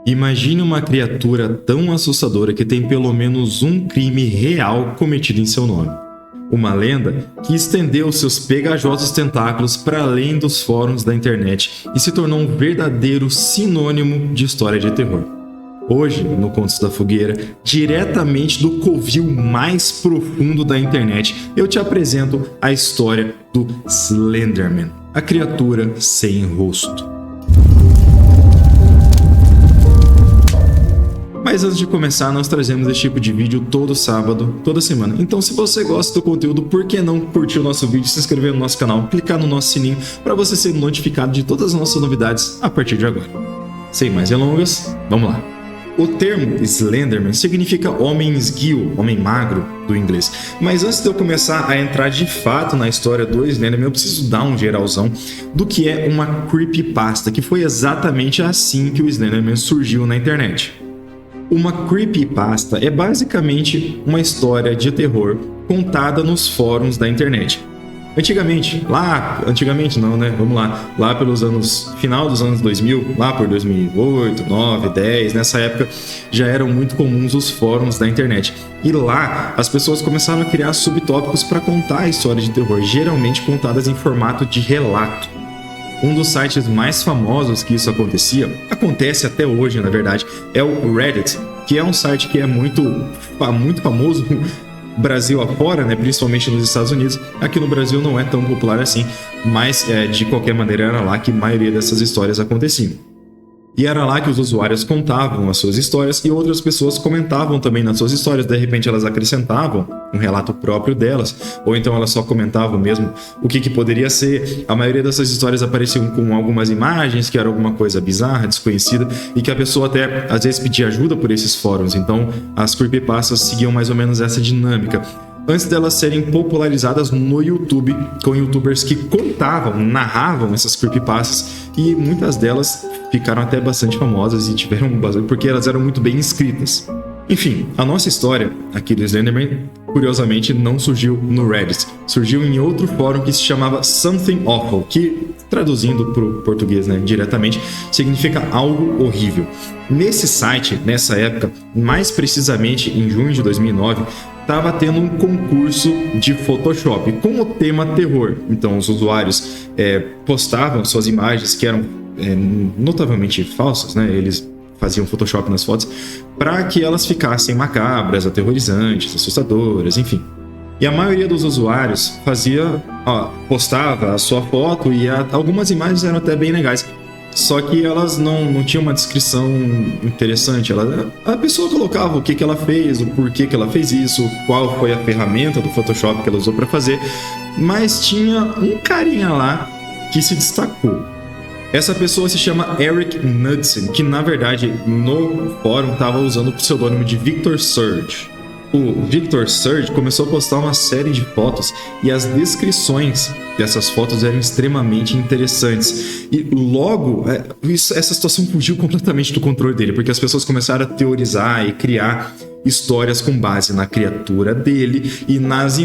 Imagine uma criatura tão assustadora que tem pelo menos um crime real cometido em seu nome. Uma lenda que estendeu seus pegajosos tentáculos para além dos fóruns da internet e se tornou um verdadeiro sinônimo de história de terror. Hoje, no Contos da Fogueira, diretamente do covil mais profundo da internet, eu te apresento a história do Slenderman, a criatura sem rosto. Mas antes de começar, nós trazemos esse tipo de vídeo todo sábado, toda semana. Então, se você gosta do conteúdo, por que não curtir o nosso vídeo, se inscrever no nosso canal, clicar no nosso sininho para você ser notificado de todas as nossas novidades a partir de agora. Sem mais delongas, vamos lá. O termo Slenderman significa homem esguio, homem magro, do inglês. Mas antes de eu começar a entrar de fato na história do Slenderman, eu preciso dar um geralzão do que é uma creepypasta, que foi exatamente assim que o Slenderman surgiu na internet. Uma creepypasta é basicamente uma história de terror contada nos fóruns da internet. Antigamente não, né? Vamos lá pelos final dos anos 2000, lá por 2008, 9, 10, nessa época já eram muito comuns os fóruns da internet. E lá as pessoas começaram a criar subtópicos para contar histórias de terror, geralmente contadas em formato de relato. Um dos sites mais famosos que isso acontece até hoje, na verdade, é o Reddit, que é um site que é muito famoso Brasil afora, né, principalmente nos Estados Unidos. Aqui no Brasil não é tão popular assim, mas de qualquer maneira era lá que a maioria dessas histórias aconteciam. E era lá que os usuários contavam as suas histórias e outras pessoas comentavam também nas suas histórias. De repente elas acrescentavam um relato próprio delas, ou então elas só comentavam mesmo o que poderia ser. A maioria dessas histórias apareciam com algumas imagens que era alguma coisa bizarra, desconhecida, e que a pessoa até às vezes pedia ajuda por esses fóruns. Então as creepypastas seguiam mais ou menos essa dinâmica, antes delas serem popularizadas no YouTube, com youtubers que narravam essas creepypastas, e muitas delas ficaram até bastante famosas e tiveram bastante, porque elas eram muito bem escritas. Enfim, a nossa história aqui do Slenderman, curiosamente, não surgiu no Reddit, surgiu em outro fórum que se chamava Something Awful, que, traduzindo para o português, né, diretamente, significa algo horrível. Nesse site, nessa época, mais precisamente em junho de 2009, estava tendo um concurso de Photoshop com o tema terror. Então os usuários postavam suas imagens que eram notavelmente falsas, né? Eles faziam Photoshop nas fotos para que elas ficassem macabras, aterrorizantes, assustadoras, enfim. E a maioria dos usuários postava a sua foto e algumas imagens eram até bem legais. Só que elas não tinham uma descrição interessante. A pessoa colocava o que ela fez, o porquê que ela fez isso, qual foi a ferramenta do Photoshop que ela usou para fazer. Mas tinha um carinha lá que se destacou. Essa pessoa se chama Eric Knudsen, que na verdade no fórum estava usando o pseudônimo de Victor Surge. O Victor Surge começou a postar uma série de fotos e as descrições dessas fotos eram extremamente interessantes. E logo, essa situação fugiu completamente do controle dele, porque as pessoas começaram a teorizar e criar histórias com base na criatura dele e nas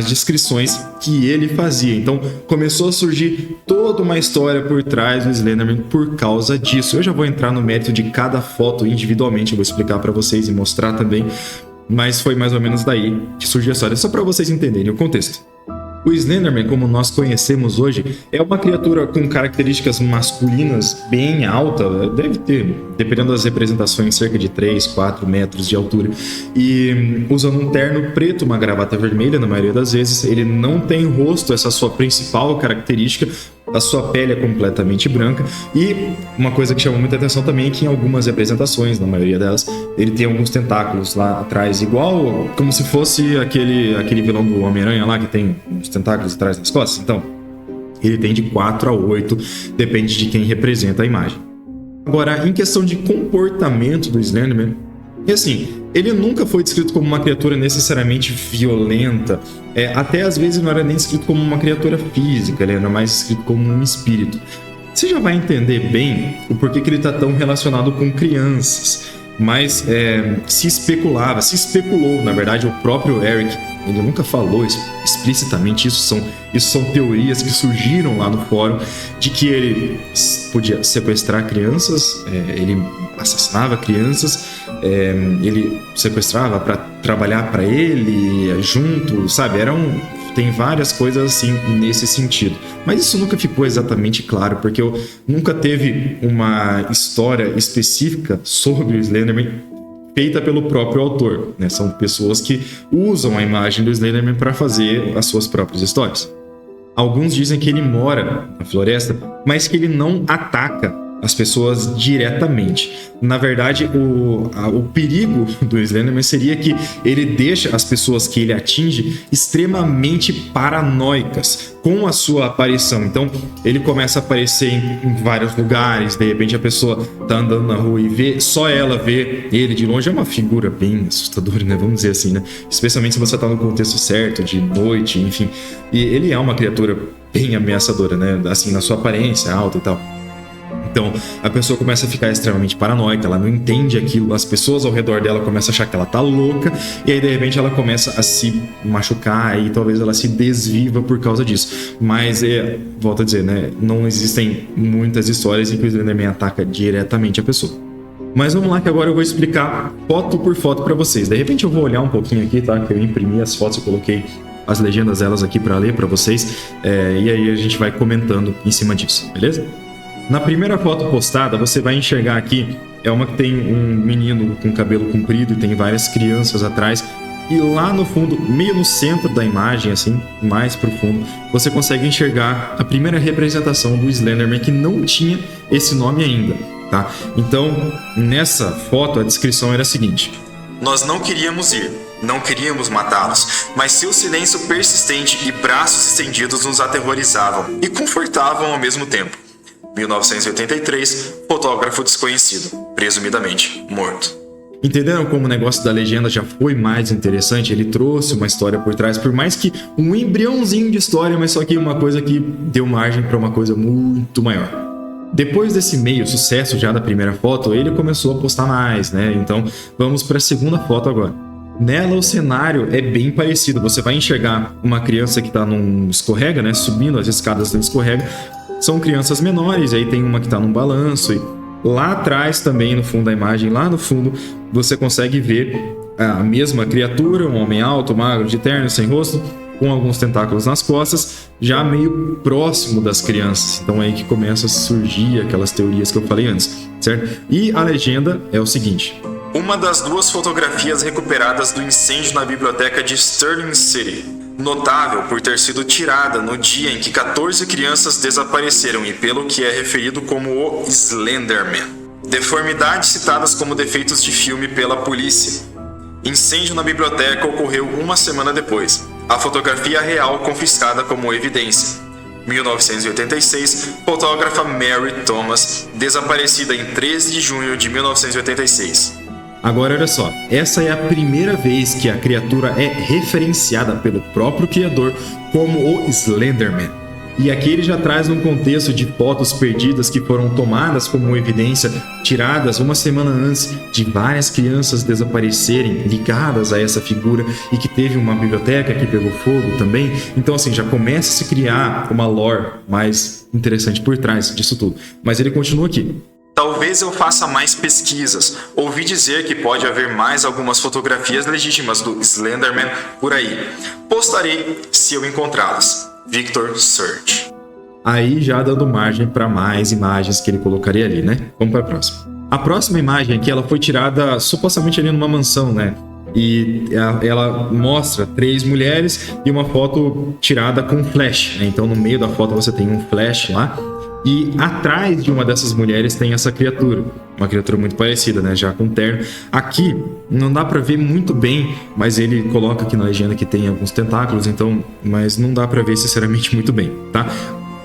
descrições que ele fazia. Então começou a surgir toda uma história por trás do Slenderman por causa disso. Eu já vou entrar no mérito de cada foto individualmente, eu vou explicar para vocês e mostrar também. Mas foi mais ou menos daí que surgiu a história, só para vocês entenderem o contexto. O Slenderman, como nós conhecemos hoje, é uma criatura com características masculinas bem alta, deve ter, dependendo das representações, cerca de 3, 4 metros de altura, e usando um terno preto, uma gravata vermelha na maioria das vezes. Ele não tem rosto, essa é a sua principal característica. A sua pele é completamente branca, e uma coisa que chama muita atenção também é que em algumas representações, na maioria delas, ele tem alguns tentáculos lá atrás, igual como se fosse aquele vilão do Homem-Aranha lá, que tem uns tentáculos atrás das costas. Então, ele tem de 4 a 8, depende de quem representa a imagem. Agora, em questão de comportamento do Slenderman, e assim, ele nunca foi descrito como uma criatura necessariamente violenta, até às vezes não era nem descrito como uma criatura física, ele era mais descrito como um espírito. Você já vai entender bem o porquê que ele está tão relacionado com crianças, mas se especulou, na verdade, o próprio Eric, ele nunca falou explicitamente, isso são teorias que surgiram lá no fórum, de que ele podia sequestrar crianças, ele assassinava crianças, ele sequestrava para trabalhar para ele, junto, sabe? Tem várias coisas assim nesse sentido. Mas isso nunca ficou exatamente claro, porque eu nunca teve uma história específica sobre o Slenderman feita pelo próprio autor, né? São pessoas que usam a imagem do Slenderman para fazer as suas próprias histórias. Alguns dizem que ele mora na floresta, mas que ele não ataca as pessoas diretamente. Na verdade, o perigo do Slenderman seria que ele deixa as pessoas que ele atinge extremamente paranoicas com a sua aparição. Então, ele começa a aparecer em vários lugares, de repente a pessoa tá andando na rua e só ela vê ele de longe. É uma figura bem assustadora, né? Vamos dizer assim, né? Especialmente se você tá no contexto certo, de noite, enfim. E ele é uma criatura bem ameaçadora, né? Assim, na sua aparência alta e tal. Então, a pessoa começa a ficar extremamente paranoica, ela não entende aquilo, as pessoas ao redor dela começam a achar que ela tá louca, e aí de repente ela começa a se machucar e talvez ela se desviva por causa disso. Mas, volto a dizer, né, não existem muitas histórias em que o Slenderman ataca diretamente a pessoa. Mas vamos lá que agora eu vou explicar foto por foto para vocês. De repente eu vou olhar um pouquinho aqui, tá? Que eu imprimi as fotos, eu coloquei as legendas delas aqui para ler para vocês, e aí a gente vai comentando em cima disso, beleza? Na primeira foto postada, você vai enxergar aqui, é uma que tem um menino com cabelo comprido e tem várias crianças atrás. E lá no fundo, meio no centro da imagem, assim, mais pro fundo, você consegue enxergar a primeira representação do Slenderman, que não tinha esse nome ainda, tá? Então, nessa foto, a descrição era a seguinte: nós não queríamos ir, não queríamos matá-los, mas seu silêncio persistente e braços estendidos nos aterrorizavam e confortavam ao mesmo tempo. 1983, fotógrafo desconhecido, presumidamente morto. Entenderam como o negócio da legenda já foi mais interessante? Ele trouxe uma história por trás, por mais que um embriãozinho de história, mas só que uma coisa que deu margem para uma coisa muito maior. Depois desse meio sucesso já da primeira foto, ele começou a postar mais, né? Então vamos para a segunda foto agora. Nela o cenário é bem parecido. Você vai enxergar uma criança que está num escorrega, né? Subindo as escadas do escorrega. São crianças menores, aí tem uma que está num balanço. E lá atrás também, no fundo da imagem, lá no fundo, você consegue ver a mesma criatura, um homem alto, magro, de terno, sem rosto, com alguns tentáculos nas costas, já meio próximo das crianças. Então é aí que começam a surgir aquelas teorias que eu falei antes, certo? E a legenda é o seguinte: uma das duas fotografias recuperadas do incêndio na biblioteca de Sterling City, notável por ter sido tirada no dia em que 14 crianças desapareceram e pelo que é referido como o Slenderman. Deformidades citadas como defeitos de filme pela polícia. Incêndio na biblioteca ocorreu uma semana depois. A fotografia real confiscada como evidência. 1986, fotógrafa Mary Thomas, desaparecida em 13 de junho de 1986. Agora olha só, essa é a primeira vez que a criatura é referenciada pelo próprio criador como o Slenderman. E aqui ele já traz um contexto de fotos perdidas que foram tomadas como evidência, tiradas uma semana antes de várias crianças desaparecerem ligadas a essa figura e que teve uma biblioteca que pegou fogo também. Então assim, já começa a se criar uma lore mais interessante por trás disso tudo. Mas ele continua aqui. Talvez eu faça mais pesquisas. Ouvi dizer que pode haver mais algumas fotografias legítimas do Slenderman por aí. Postarei se eu encontrá-las. Victor Search. Aí já dando margem para mais imagens que ele colocaria ali, né? Vamos para a próxima. A próxima imagem aqui, ela foi tirada supostamente ali numa mansão, né? E ela mostra 3 mulheres e uma foto tirada com flash, né? Então no meio da foto você tem um flash lá. E atrás de uma dessas mulheres tem essa criatura, uma criatura muito parecida, né, já com terno. Aqui não dá pra ver muito bem, mas ele coloca aqui na legenda que tem alguns tentáculos, então, mas não dá pra ver sinceramente muito bem, tá?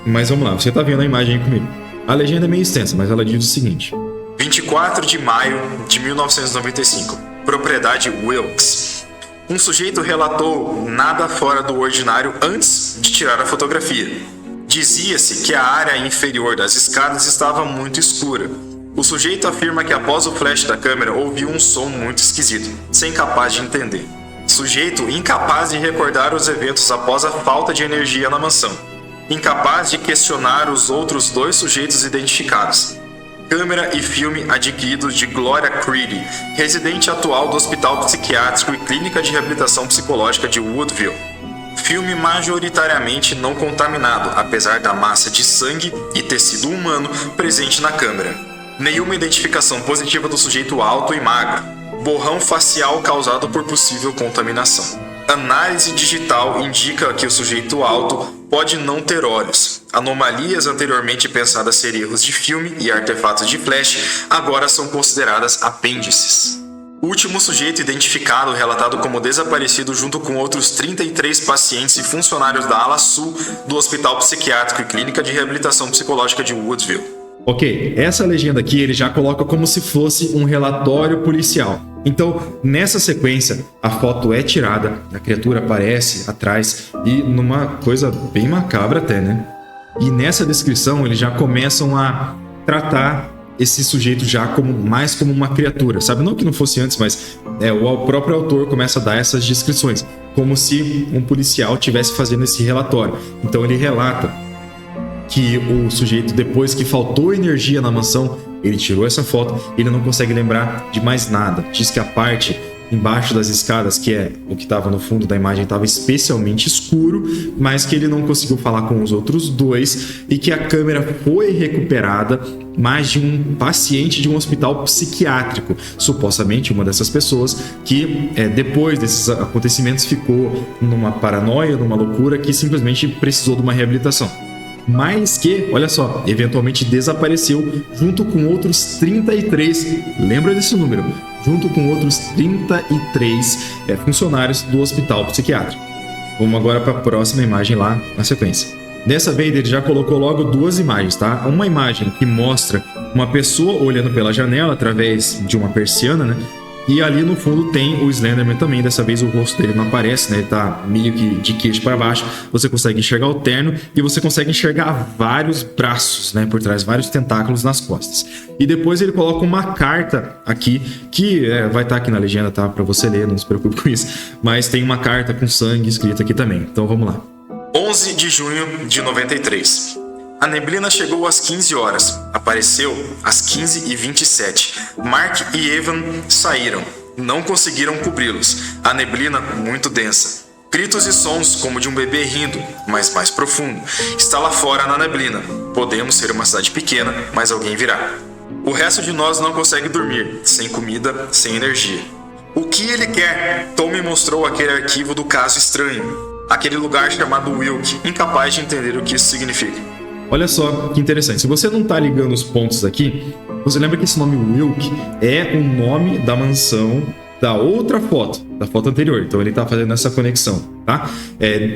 Mas vamos lá, você tá vendo a imagem aí comigo. A legenda é meio extensa, mas ela diz o seguinte: 24 de maio de 1995, propriedade Wilkes. Um sujeito relatou nada fora do ordinário antes de tirar a fotografia. Dizia-se que a área inferior das escadas estava muito escura. O sujeito afirma que após o flash da câmera ouviu um som muito esquisito, sem capaz de entender. Sujeito incapaz de recordar os eventos após a falta de energia na mansão. Incapaz de questionar os outros 2 sujeitos identificados. câmera e filme adquiridos de Gloria Creedy, residente atual do Hospital Psiquiátrico e Clínica de Reabilitação Psicológica de Woodville. Filme majoritariamente não contaminado, apesar da massa de sangue e tecido humano presente na câmera. Nenhuma identificação positiva do sujeito alto e magro. Borrão facial causado por possível contaminação. Análise digital indica que o sujeito alto pode não ter olhos. Anomalias anteriormente pensadas ser erros de filme e artefatos de flash agora são consideradas apêndices. O último sujeito identificado relatado como desaparecido junto com outros 33 pacientes e funcionários da ala sul do Hospital Psiquiátrico e Clínica de Reabilitação Psicológica de Woodville. Ok, essa legenda aqui ele já coloca como se fosse um relatório policial. Então, nessa sequência, a foto é tirada, a criatura aparece atrás e numa coisa bem macabra até, né? E nessa descrição eles já começam a tratar esse sujeito já mais como uma criatura, sabe? Não que não fosse antes, mas o próprio autor começa a dar essas descrições, como se um policial estivesse fazendo esse relatório. Então ele relata que o sujeito, depois que faltou energia na mansão, ele tirou essa foto, ele não consegue lembrar de mais nada. Diz que a parte embaixo das escadas, que é o que estava no fundo da imagem, estava especialmente escuro, mas que ele não conseguiu falar com os outros dois e que a câmera foi recuperada, mas de um paciente de um hospital psiquiátrico, supostamente uma dessas pessoas que depois desses acontecimentos ficou numa paranoia, numa loucura, que simplesmente precisou de uma reabilitação. Mas que, olha só, eventualmente desapareceu junto com outros 33, lembra desse número, junto com outros 33 funcionários do hospital psiquiátrico. Vamos agora para a próxima imagem lá na sequência. Dessa vez ele já colocou logo duas imagens, tá? Uma imagem que mostra uma pessoa olhando pela janela através de uma persiana, né? E ali no fundo tem o Slenderman também. Dessa vez o rosto dele não aparece, né? Ele tá meio que de queixo para baixo. Você consegue enxergar o terno e você consegue enxergar vários braços, né? Por trás, vários tentáculos nas costas. E depois ele coloca uma carta aqui, que vai estar aqui na legenda, tá? Para você ler, não se preocupe com isso. Mas tem uma carta com sangue escrita aqui também. Então vamos lá. 11 de junho de 93. A neblina chegou às 15 horas, apareceu às 15h27. Mark e Evan saíram, não conseguiram cobri-los. A neblina muito densa. Gritos e sons como de um bebê rindo, mas mais profundo. Está lá fora na neblina. Podemos ser uma cidade pequena, mas alguém virá. O resto de nós não consegue dormir, sem comida, sem energia. O que ele quer? Tom me mostrou aquele arquivo do caso estranho. Aquele lugar chamado Wilk, incapaz de entender o que isso significa. Olha só que interessante, se você não tá ligando os pontos aqui, você lembra que esse nome Wilk é o nome da mansão da outra foto, da foto anterior. Então ele tá fazendo essa conexão, tá?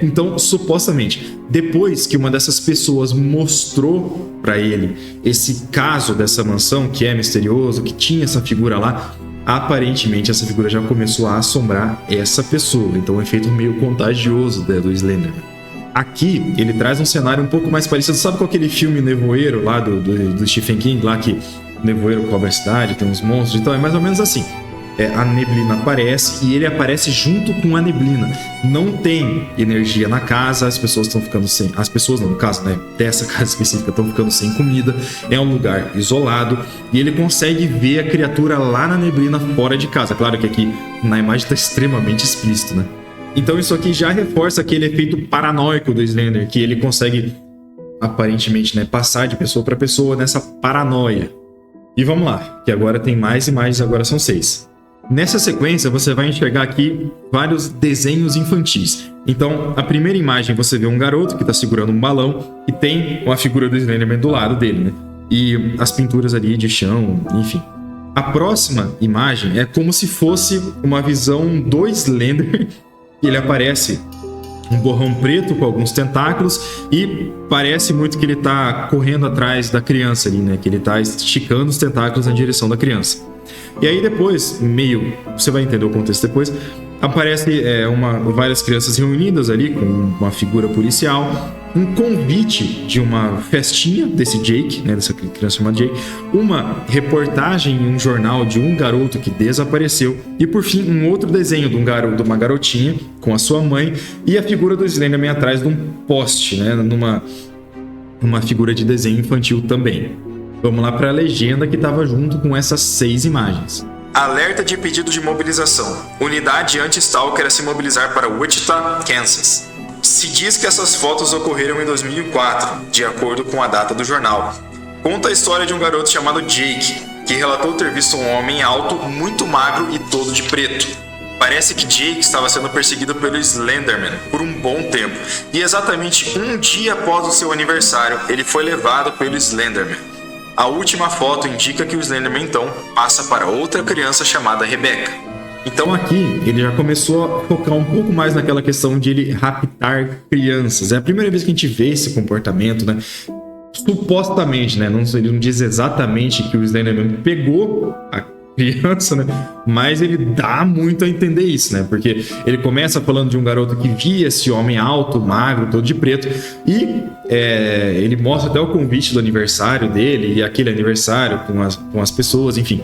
Então, supostamente, depois que uma dessas pessoas mostrou para ele esse caso dessa mansão, que é misterioso, que tinha essa figura lá, aparentemente essa figura já começou a assombrar essa pessoa. Então é um efeito meio contagioso do Slenderman. Aqui ele traz um cenário um pouco mais parecido, sabe com aquele filme Nevoeiro lá do Stephen King, lá que o nevoeiro cobre a cidade, tem uns monstros, então é mais ou menos assim. A neblina aparece e ele aparece junto com a neblina. Não tem energia na casa, as pessoas estão ficando sem... As pessoas, não, no caso, né, dessa casa específica, estão ficando sem comida. É um lugar isolado e ele consegue ver a criatura lá na neblina fora de casa. Claro que aqui na imagem está extremamente explícito, né? Então isso aqui já reforça aquele efeito paranoico do Slender, que ele consegue, aparentemente, né, passar de pessoa para pessoa nessa paranoia. E vamos lá, que agora tem mais imagens, agora são 6. Nessa sequência você vai enxergar aqui vários desenhos infantis. Então a primeira imagem você vê um garoto que está segurando um balão e tem uma figura do Slenderman do lado dele, né? E as pinturas ali de chão, enfim. A próxima imagem é como se fosse uma visão do Slender. Ele aparece um borrão preto com alguns tentáculos e parece muito que ele está correndo atrás da criança ali, né? Que ele está esticando os tentáculos na direção da criança. E aí depois, você vai entender o contexto depois, aparece várias crianças reunidas ali com uma figura policial, um convite de uma festinha desse Jake, né, dessa criança chamada Jake, uma reportagem em um jornal de um garoto que desapareceu e por fim um outro desenho de uma garotinha com a sua mãe e a figura do Slenderman atrás de um poste, né, numa figura de desenho infantil também. Vamos lá para a legenda que estava junto com essas 6 imagens. Alerta de pedido de mobilização. Unidade anti-stalker a se mobilizar para Wichita, Kansas. Se diz que essas fotos ocorreram em 2004, de acordo com a data do jornal. Conta a história de um garoto chamado Jake, que relatou ter visto um homem alto, muito magro e todo de preto. Parece que Jake estava sendo perseguido pelo Slenderman por um bom tempo, e exatamente um dia após o seu aniversário, ele foi levado pelo Slenderman. A última foto indica que o Slenderman então passa para outra criança chamada Rebecca. Então aqui ele já começou a focar um pouco mais naquela questão de ele raptar crianças. É a primeira vez que a gente vê esse comportamento, né? Supostamente, né? Ele não diz exatamente que o Slenderman pegou a criança, né? Mas ele dá muito a entender isso, né? Porque ele começa falando de um garoto que via esse homem alto, magro, todo de preto, e ele mostra até o convite do aniversário dele, e aquele aniversário com as pessoas, enfim.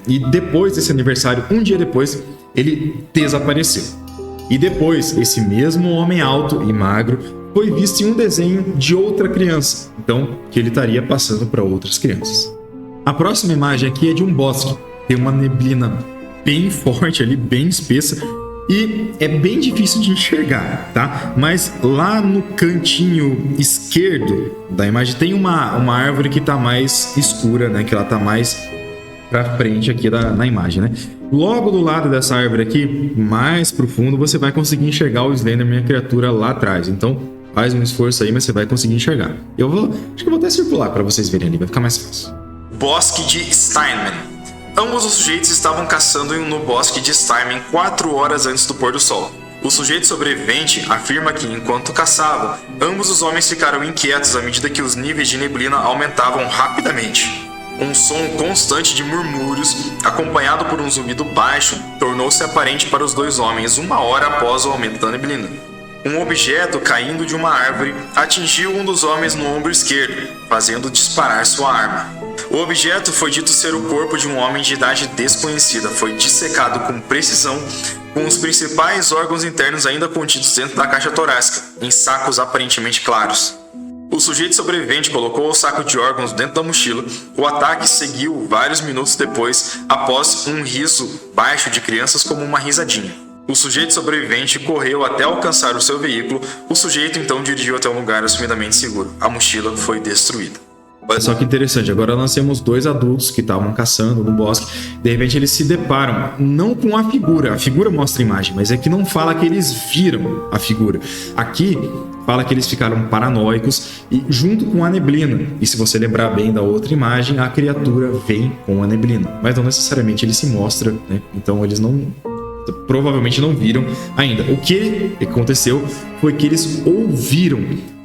E depois desse aniversário, um dia depois, ele desapareceu. E depois, esse mesmo homem alto e magro foi visto em um desenho de outra criança, então que ele estaria passando para outras crianças. A próxima imagem aqui é de um bosque. Tem uma neblina bem forte ali, bem espessa, e é bem difícil de enxergar, tá? Mas lá no cantinho esquerdo da imagem tem uma árvore que está mais escura, né? Que ela está mais para frente aqui na imagem, né? Logo do lado dessa árvore aqui, mais profundo, você vai conseguir enxergar o Slenderman, a criatura lá atrás. Então, faz um esforço aí, mas você vai conseguir enxergar. Acho que eu vou até circular para vocês verem ali, vai ficar mais fácil. Bosque de Steinman. Ambos os sujeitos estavam caçando no bosque de Steinman 4 horas antes do pôr do sol. O sujeito sobrevivente afirma que, enquanto caçavam, ambos os homens ficaram inquietos à medida que os níveis de neblina aumentavam rapidamente. Um som constante de murmúrios, acompanhado por um zumbido baixo, tornou-se aparente para os dois homens 1 hora após o aumento da neblina. Um objeto caindo de uma árvore atingiu um dos homens no ombro esquerdo, fazendo disparar sua arma. O objeto foi dito ser o corpo de um homem de idade desconhecida. Foi dissecado com precisão, com os principais órgãos internos ainda contidos dentro da caixa torácica, em sacos aparentemente claros. O sujeito sobrevivente colocou o saco de órgãos dentro da mochila. O ataque seguiu vários minutos depois, após um riso baixo de crianças como uma risadinha. O sujeito sobrevivente correu até alcançar o seu veículo. O sujeito então dirigiu até um lugar assumidamente seguro. A mochila foi destruída. Olha só que interessante, agora nós temos 2 adultos que estavam caçando no bosque. De repente eles se deparam, não com a figura mostra a imagem, mas é que não fala que eles viram a figura. Aqui fala que eles ficaram paranoicos e junto com a neblina. E se você lembrar bem da outra imagem, a criatura vem com a neblina, mas não necessariamente ele se mostra, né? Então eles provavelmente não viram ainda. O que aconteceu foi que eles ouviram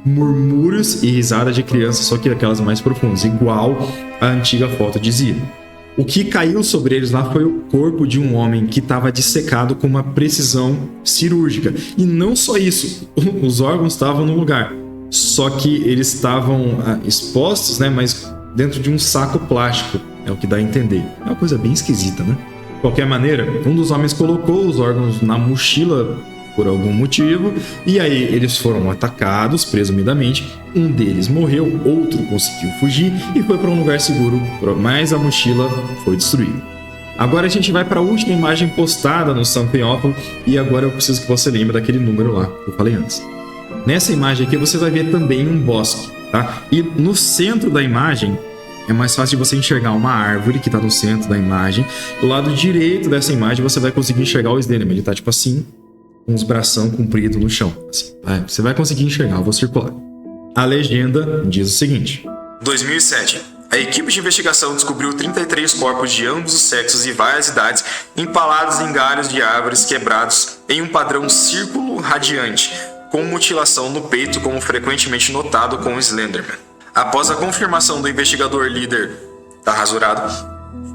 murmúrios e risadas de crianças, só que aquelas mais profundas, igual a antiga foto dizia. O que caiu sobre eles lá foi o corpo de um homem que estava dissecado com uma precisão cirúrgica. E não só isso, os órgãos estavam no lugar, só que eles estavam expostos, né, mas dentro de um saco plástico, é o que dá a entender. É uma coisa bem esquisita, né? De qualquer maneira, um dos homens colocou os órgãos na mochila por algum motivo, e aí eles foram atacados, presumidamente. Um deles morreu, outro conseguiu fugir e foi para um lugar seguro, mas a mochila foi destruída. Agora a gente vai para a última imagem postada no Something Awful, e agora eu preciso que você lembre daquele número lá que eu falei antes. Nessa imagem aqui você vai ver também um bosque, tá? E no centro da imagem é mais fácil de você enxergar uma árvore que está no centro da imagem. Do lado direito dessa imagem você vai conseguir enxergar o Slenderman. Ele está tipo assim, com os bração compridos no chão. Assim, você vai conseguir enxergar, eu vou circular. A legenda diz o seguinte: 2007. A equipe de investigação descobriu 33 corpos de ambos os sexos e várias idades empalados em galhos de árvores quebrados em um padrão círculo radiante, com mutilação no peito como frequentemente notado com o Slenderman. Após a confirmação do investigador líder da Rasurado,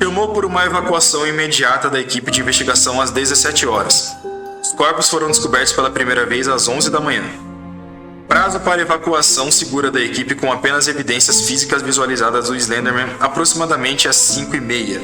chamou por uma evacuação imediata da equipe de investigação às 17 horas. Os corpos foram descobertos pela primeira vez às 11 da manhã. Prazo para evacuação segura da equipe com apenas evidências físicas visualizadas do Slenderman aproximadamente às 5h30.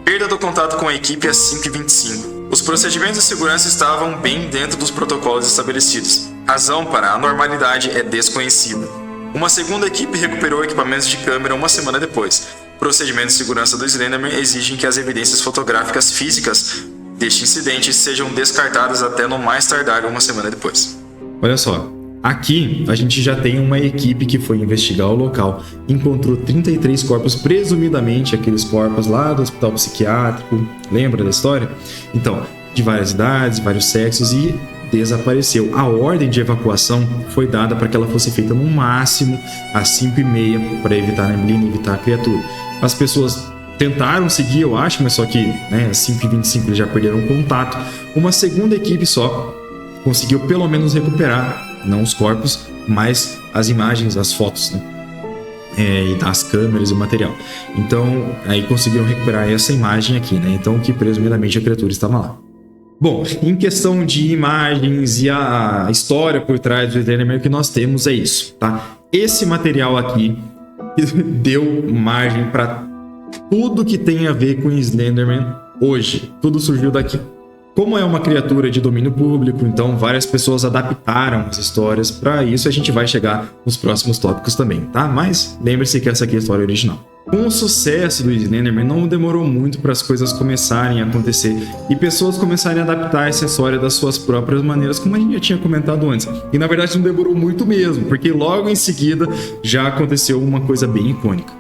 Perda do contato com a equipe às 5h25. Os procedimentos de segurança estavam bem dentro dos protocolos estabelecidos. Razão para a anormalidade é desconhecida. Uma segunda equipe recuperou equipamentos de câmera uma semana depois. Procedimentos de segurança do Slenderman exigem que as evidências fotográficas físicas deste incidente sejam descartadas até no mais tardar uma semana depois. Olha só, aqui a gente já tem uma equipe que foi investigar o local, encontrou 33 corpos, presumidamente aqueles corpos lá do hospital psiquiátrico, lembra da história? Então, de várias idades, vários sexos, e desapareceu. A ordem de evacuação foi dada para que ela fosse feita no máximo às 5h30 para evitar a neblina e evitar a criatura. As pessoas tentaram seguir, eu acho, mas só que às 5h25 eles já perderam o contato. Uma segunda equipe só conseguiu pelo menos recuperar, não os corpos, mas as imagens, as fotos, né? E das câmeras e o material. Então, aí conseguiram recuperar essa imagem aqui, né? Então, que presumidamente a criatura estava lá. Bom, em questão de imagens e a história por trás do Slenderman, o que nós temos é isso, tá? Esse material aqui deu margem para tudo que tem a ver com Slenderman hoje. Tudo surgiu daqui. Como é uma criatura de domínio público, então várias pessoas adaptaram as histórias. Para isso a gente vai chegar nos próximos tópicos também, tá? Mas lembre-se que essa aqui é a história original. Com o sucesso do Slenderman, não demorou muito para as coisas começarem a acontecer e pessoas começarem a adaptar essa história das suas próprias maneiras, como a gente já tinha comentado antes. E na verdade não demorou muito mesmo, porque logo em seguida já aconteceu uma coisa bem icônica.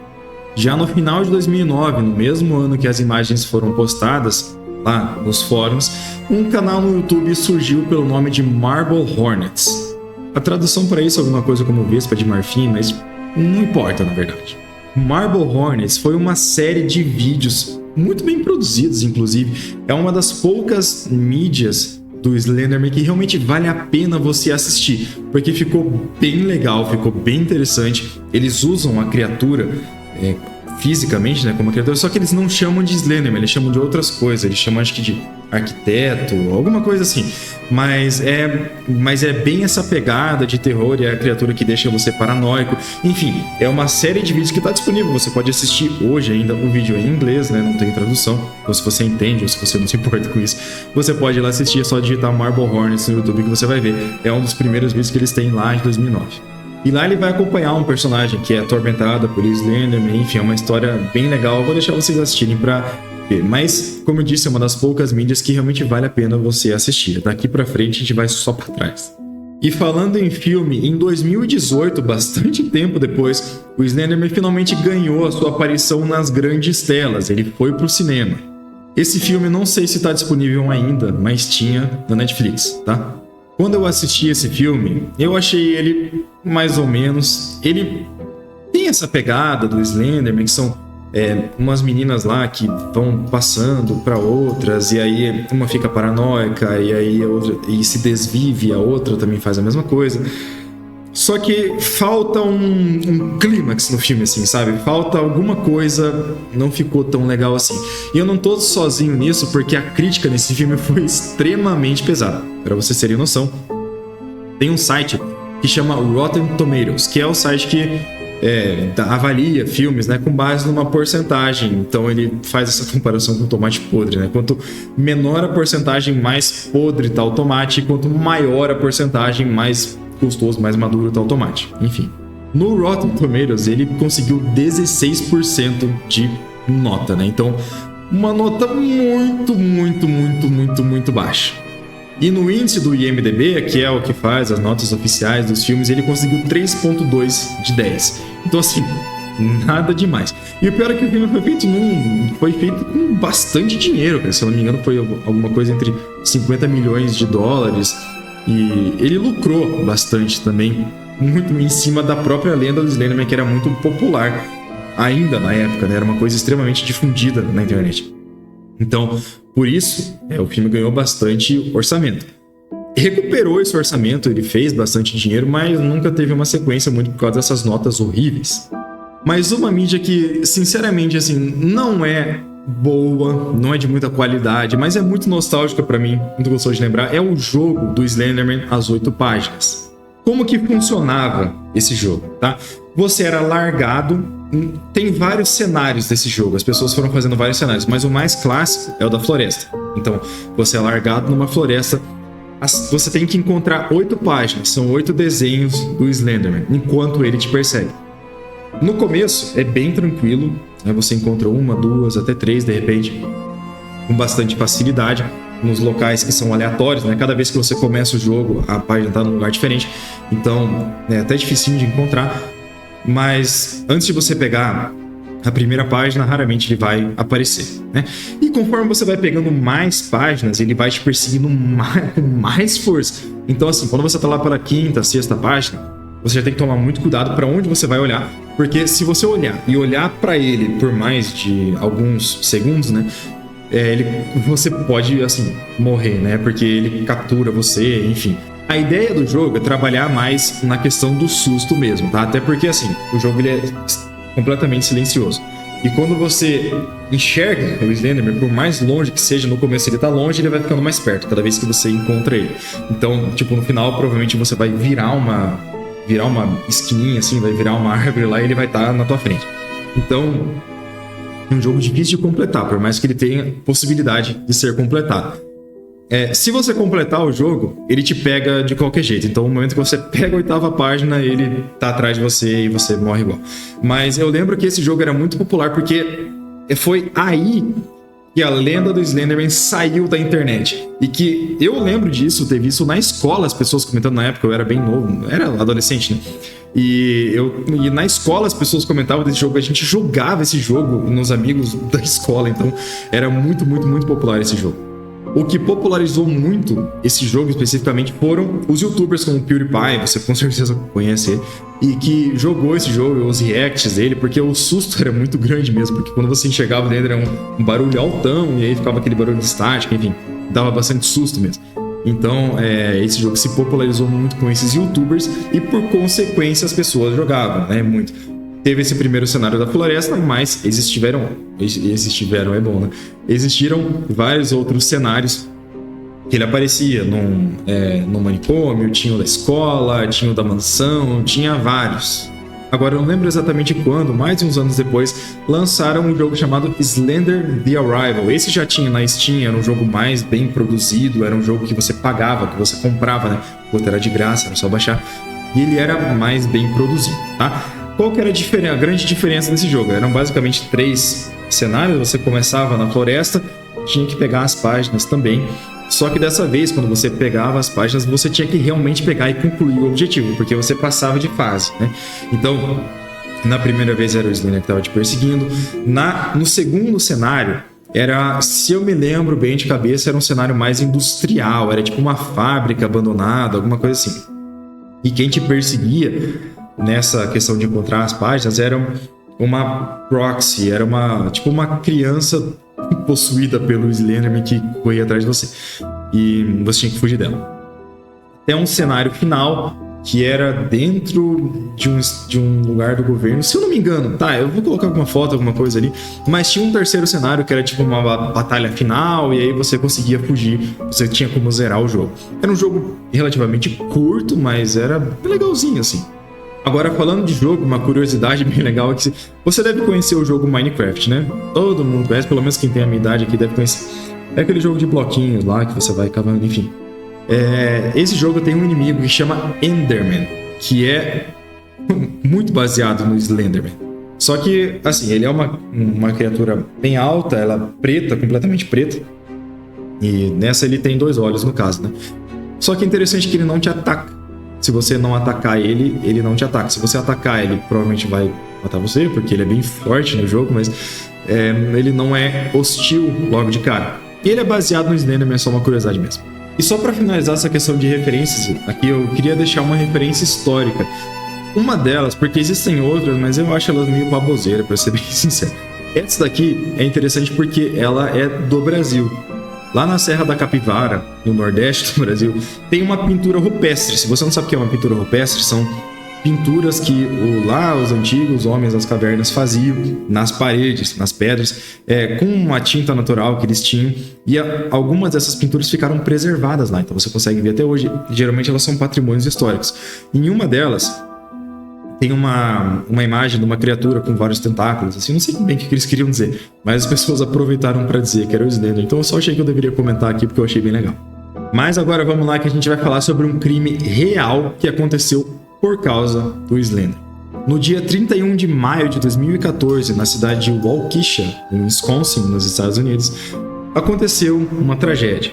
Já no final de 2009, no mesmo ano que as imagens foram postadas lá nos fóruns, um canal no YouTube surgiu pelo nome de Marble Hornets. A tradução para isso é alguma coisa como Vespa de Marfim, mas não importa na verdade. Marble Hornets foi uma série de vídeos muito bem produzidos, inclusive. É uma das poucas mídias do Slenderman que realmente vale a pena você assistir, porque ficou bem legal, ficou bem interessante. Eles usam a criatura fisicamente, né, como criatura, só que eles não chamam de Slenderman, eles chamam de outras coisas, eles chamam acho que de arquiteto, alguma coisa assim, mas é bem essa pegada de terror e a criatura que deixa você paranoico. Enfim, é uma série de vídeos que está disponível, você pode assistir hoje ainda. O vídeo é em inglês, né, não tem tradução, ou se você entende, ou se você não se importa com isso, você pode ir lá assistir, é só digitar Marble Hornets no YouTube que você vai ver. É um dos primeiros vídeos que eles têm lá de 2009. E lá ele vai acompanhar um personagem que é atormentado por Slenderman, enfim, é uma história bem legal. Eu vou deixar vocês assistirem pra ver. Mas, como eu disse, é uma das poucas mídias que realmente vale a pena você assistir. Daqui pra frente a gente vai só pra trás. E falando em filme, em 2018, bastante tempo depois, o Slenderman finalmente ganhou a sua aparição nas grandes telas. Ele foi pro cinema. Esse filme não sei se tá disponível ainda, mas tinha na Netflix, tá? Quando eu assisti esse filme, eu achei ele mais ou menos... Ele tem essa pegada do Slenderman, que são umas meninas lá que vão passando para outras, e aí uma fica paranoica, e aí a outra se desvive, a outra também faz a mesma coisa. Só que falta um clímax no filme, assim, sabe? Falta alguma coisa, não ficou tão legal assim. E eu não tô sozinho nisso, porque a crítica nesse filme foi extremamente pesada. Pra vocês terem noção, tem um site que chama Rotten Tomatoes, que é o site que avalia filmes, né, com base numa porcentagem. Então ele faz essa comparação com o tomate podre, né? Quanto menor a porcentagem, mais podre tá o tomate, e quanto maior a porcentagem, mais custoso, mais maduro tá o tomate. Enfim, no Rotten Tomatoes ele conseguiu 16% de nota, né? Então, uma nota muito baixa. E no índice do IMDb, que é o que faz as notas oficiais dos filmes, ele conseguiu 3.2 de 10. Então, assim, nada demais. E o pior é que o filme foi feito com bastante dinheiro, cara. Se eu não me engano, foi alguma coisa entre 50 milhões de dólares. E ele lucrou bastante também, muito em cima da própria lenda do Slenderman, que era muito popular ainda na época, né? Era uma coisa extremamente difundida na internet. Então, por isso, o filme ganhou bastante orçamento. Recuperou esse orçamento, ele fez bastante dinheiro, mas nunca teve uma sequência muito por causa dessas notas horríveis. Mas uma mídia que, sinceramente, assim, não é boa, não é de muita qualidade, mas é muito nostálgica pra mim, muito gostoso de lembrar, é o jogo do Slenderman, as 8 páginas. Como que funcionava esse jogo, tá? Você era largado, tem vários cenários desse jogo, as pessoas foram fazendo vários cenários, mas o mais clássico é o da floresta. Então, você é largado numa floresta você tem que encontrar 8 páginas, são 8 desenhos do Slenderman, enquanto ele te persegue. No começo é bem tranquilo, né? Você encontra 1, 2, até 3 de repente, com bastante facilidade, nos locais que são aleatórios, né? Cada vez que você começa o jogo, a página está num lugar diferente, então é até dificinho de encontrar, mas antes de você pegar a primeira página, raramente ele vai aparecer, né? E conforme você vai pegando mais páginas, ele vai te perseguindo com mais força. Então assim, quando você tá lá pela 5ª, 6ª página, você já tem que tomar muito cuidado para onde você vai olhar, porque se você olhar para ele por mais de alguns segundos, né? Você pode, assim, morrer, né? Porque ele captura você, enfim. A ideia do jogo é trabalhar mais na questão do susto mesmo, tá? Até porque, assim, o jogo ele é completamente silencioso. E quando você enxerga o Slenderman, por mais longe que seja, no começo ele tá longe, ele vai ficando mais perto, cada vez que você encontra ele. Então, tipo, no final, provavelmente você vai virar uma esquininha, assim, vai virar uma árvore lá e ele vai estar na tua frente. Então, é um jogo difícil de completar, por mais que ele tenha possibilidade de ser completado. Se você completar o jogo, ele te pega de qualquer jeito. Então, no momento que você pega a 8ª página, ele tá atrás de você e você morre igual. Mas eu lembro que esse jogo era muito popular porque foi aí que a lenda do Slenderman saiu da internet. E que eu lembro disso, ter visto na escola as pessoas comentando. Na época eu era bem novo, era adolescente, né? E na escola as pessoas comentavam desse jogo, a gente jogava esse jogo nos amigos da escola, então era muito, muito, muito popular esse jogo. O que popularizou muito esse jogo especificamente foram os youtubers como o PewDiePie, você com certeza conhece ele, e que jogou esse jogo, os reacts dele, porque o susto era muito grande mesmo, porque quando você enxergava dentro era um barulho altão, e aí ficava aquele barulho de estática, enfim, dava bastante susto mesmo. Então, esse jogo se popularizou muito com esses youtubers e, por consequência, as pessoas jogavam, né? Muito. Teve esse primeiro cenário da floresta, mas existiram, é bom, né? Existiram vários outros cenários que ele aparecia no manicômio, tinha o da escola, tinha o da mansão, tinha vários. Agora, eu não lembro exatamente quando, mais de uns anos depois, lançaram um jogo chamado Slender The Arrival. Esse já tinha na Steam, era um jogo mais bem produzido, era um jogo que você pagava, que você comprava, né? O outro era de graça, era só baixar. E ele era mais bem produzido, tá? Qual que era a grande diferença desse jogo? Eram basicamente 3 cenários, você começava na floresta, tinha que pegar as páginas também. Só que dessa vez, quando você pegava as páginas, você tinha que realmente pegar e concluir o objetivo, porque você passava de fase, né? Então, na primeira vez era o Slender que estava te perseguindo. No segundo cenário, se eu me lembro bem de cabeça, era um cenário mais industrial, era tipo uma fábrica abandonada, alguma coisa assim. E quem te perseguia nessa questão de encontrar as páginas era uma proxy, era tipo uma criança possuída pelo Slenderman que corria atrás de você. E você tinha que fugir dela. Até um cenário final que era dentro de um lugar do governo, se eu não me engano, tá, eu vou colocar alguma foto, alguma coisa ali, mas tinha um terceiro cenário que era tipo uma batalha final e aí você conseguia fugir, você tinha como zerar o jogo. Era um jogo relativamente curto, mas era legalzinho assim. Agora, falando de jogo, uma curiosidade bem legal é que você deve conhecer o jogo Minecraft, né? Todo mundo conhece, pelo menos quem tem a minha idade aqui deve conhecer. É aquele jogo de bloquinhos lá que você vai cavando, enfim. Esse jogo tem um inimigo que chama Enderman, que é muito baseado no Slenderman. Só que, assim, ele é uma criatura bem alta, ela é preta, completamente preta. E nessa ele tem 2 olhos, no caso, né? Só que é interessante que ele não te ataca. Se você não atacar ele, ele não te ataca. Se você atacar, ele provavelmente vai matar você, porque ele é bem forte no jogo, mas ele não é hostil logo de cara. E ele é baseado no Slenderman, é só uma curiosidade mesmo. E só para finalizar essa questão de referências, aqui eu queria deixar uma referência histórica. Uma delas, porque existem outras, mas eu acho elas meio baboseira, para ser bem sincero. Essa daqui é interessante porque ela é do Brasil. Lá na Serra da Capivara, no Nordeste do Brasil, tem uma pintura rupestre. Se você não sabe o que é uma pintura rupestre, são pinturas que os antigos homens das cavernas faziam nas paredes, nas pedras, com uma tinta natural que eles tinham. E algumas dessas pinturas ficaram preservadas lá, então você consegue ver até hoje. Geralmente elas são patrimônios históricos. Em uma delas tem uma imagem de uma criatura com vários tentáculos, assim, não sei bem o que eles queriam dizer, mas as pessoas aproveitaram para dizer que era o Slender, então eu só achei que eu deveria comentar aqui porque eu achei bem legal. Mas agora vamos lá que a gente vai falar sobre um crime real que aconteceu por causa do Slender. No dia 31 de maio de 2014, na cidade de Waukesha, em Wisconsin, nos Estados Unidos, aconteceu uma tragédia.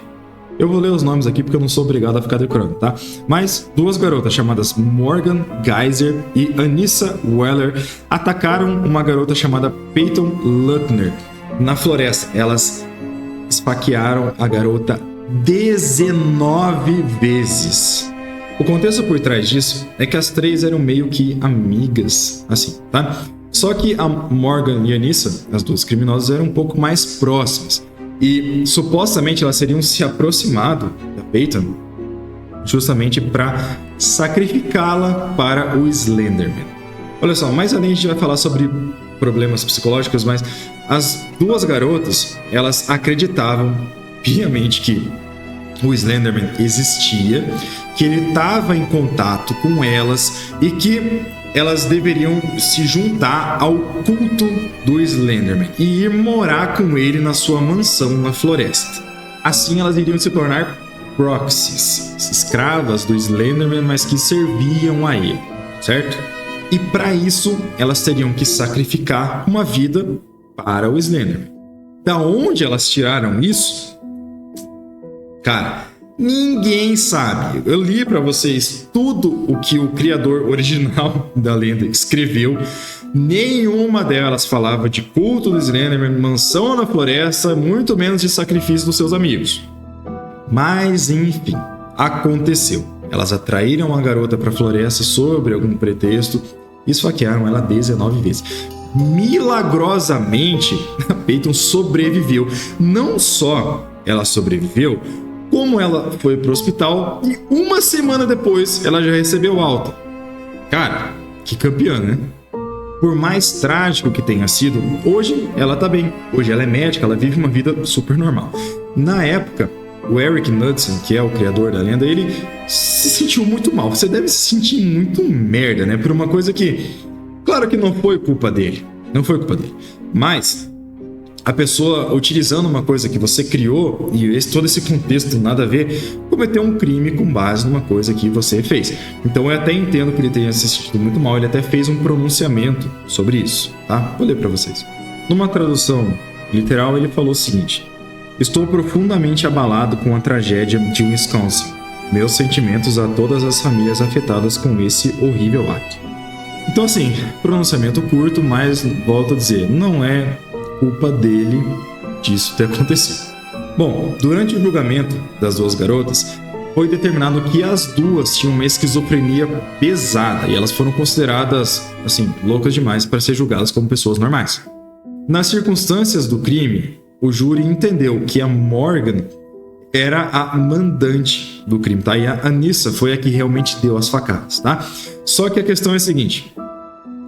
Eu vou ler os nomes aqui porque eu não sou obrigado a ficar decorando, tá? Mas duas garotas chamadas Morgan Geyser e Anissa Weller atacaram uma garota chamada Peyton Lutner na floresta. Elas esfaquearam a garota 19 vezes. O contexto por trás disso é que as três eram meio que amigas, assim, tá? Só que a Morgan e a Anissa, as duas criminosas, eram um pouco mais próximas. E supostamente elas teriam se aproximado da Peyton justamente para sacrificá-la para o Slenderman. Olha só, mais além a gente vai falar sobre problemas psicológicos, mas as duas garotas, elas acreditavam piamente que o Slenderman existia, que ele estava em contato com elas e que elas deveriam se juntar ao culto do Slenderman e ir morar com ele na sua mansão na floresta. Assim elas iriam se tornar proxies, escravas do Slenderman, mas que serviam a ele, certo? E para isso elas teriam que sacrificar uma vida para o Slenderman. Da onde elas tiraram isso? Cara, ninguém sabe. Eu li para vocês tudo o que o criador original da lenda escreveu. Nenhuma delas falava de culto do Slenderman, mansão na floresta, muito menos de sacrifício dos seus amigos. Mas, enfim, aconteceu. Elas atraíram a garota para a floresta sob algum pretexto e esfaquearam ela 19 vezes. Milagrosamente, a Peyton sobreviveu. Não só ela sobreviveu, como ela foi pro hospital e uma semana depois ela já recebeu alta. Cara, que campeã, né? Por mais trágico que tenha sido, hoje ela tá bem. Hoje ela é médica, ela vive uma vida super normal. Na época, o Eric Knudsen, que é o criador da lenda, ele se sentiu muito mal. Você deve se sentir muito merda, né? Por uma coisa que, claro que não foi culpa dele. Não foi culpa dele. Mas a pessoa, utilizando uma coisa que você criou e todo esse contexto nada a ver, cometeu um crime com base numa coisa que você fez. Então eu até entendo que ele tenha se sentido muito mal, ele até fez um pronunciamento sobre isso, tá? Vou ler para vocês. Numa tradução literal, ele falou o seguinte: estou profundamente abalado com a tragédia de Wisconsin. Meus sentimentos a todas as famílias afetadas com esse horrível ato. Então assim, pronunciamento curto, mas volto a dizer, não é culpa dele disso ter acontecido. Bom, durante o julgamento das duas garotas, foi determinado que as duas tinham uma esquizofrenia pesada e elas foram consideradas, assim, loucas demais para ser julgadas como pessoas normais. Nas circunstâncias do crime, o júri entendeu que a Morgan era a mandante do crime, tá? E a Anissa foi a que realmente deu as facadas, tá? Só que a questão é a seguinte: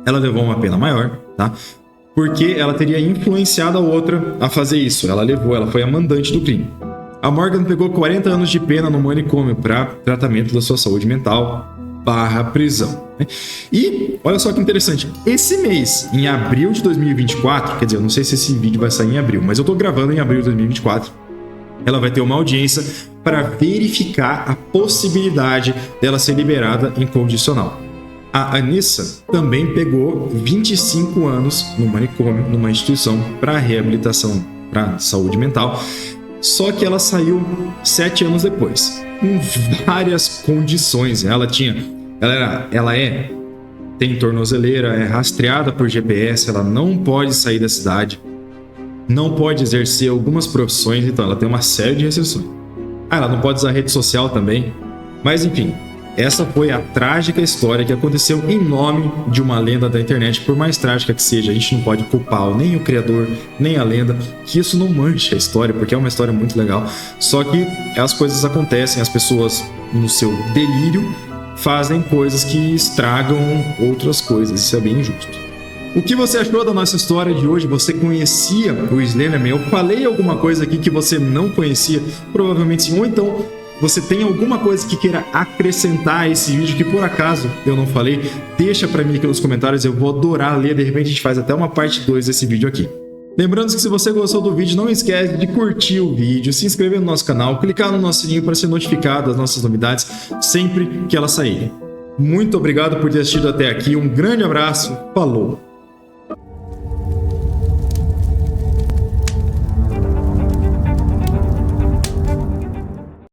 ela levou uma pena maior, tá? Porque ela teria influenciado a outra a fazer isso. Ela foi a mandante do crime. A Morgan pegou 40 anos de pena no manicômio para tratamento da sua saúde mental / prisão. E olha só que interessante, esse mês, em abril de 2024, quer dizer, eu não sei se esse vídeo vai sair em abril, mas eu tô gravando em abril de 2024, ela vai ter uma audiência para verificar a possibilidade dela ser liberada em condicional. A Anissa também pegou 25 anos no manicômio, numa instituição para reabilitação para saúde mental, só que ela saiu 7 anos depois, com várias condições. Tem tornozeleira, é rastreada por GPS, ela não pode sair da cidade, não pode exercer algumas profissões, então ela tem uma série de restrições. Ela não pode usar rede social também, mas enfim. Essa foi a trágica história que aconteceu em nome de uma lenda da internet. Por mais trágica que seja, a gente não pode culpar nem o criador, nem a lenda, que isso não manche a história, porque é uma história muito legal. Só que as coisas acontecem, as pessoas, no seu delírio, fazem coisas que estragam outras coisas. Isso é bem injusto. O que você achou da nossa história de hoje? Você conhecia o Slenderman? Eu falei alguma coisa aqui que você não conhecia? Provavelmente sim, ou então você tem alguma coisa que queira acrescentar a esse vídeo que por acaso eu não falei? Deixa pra mim aqui nos comentários, eu vou adorar ler, de repente a gente faz até uma parte 2 desse vídeo aqui. Lembrando que se você gostou do vídeo, não esquece de curtir o vídeo, se inscrever no nosso canal, clicar no nosso sininho para ser notificado das nossas novidades sempre que elas saírem. Muito obrigado por ter assistido até aqui, um grande abraço, falou!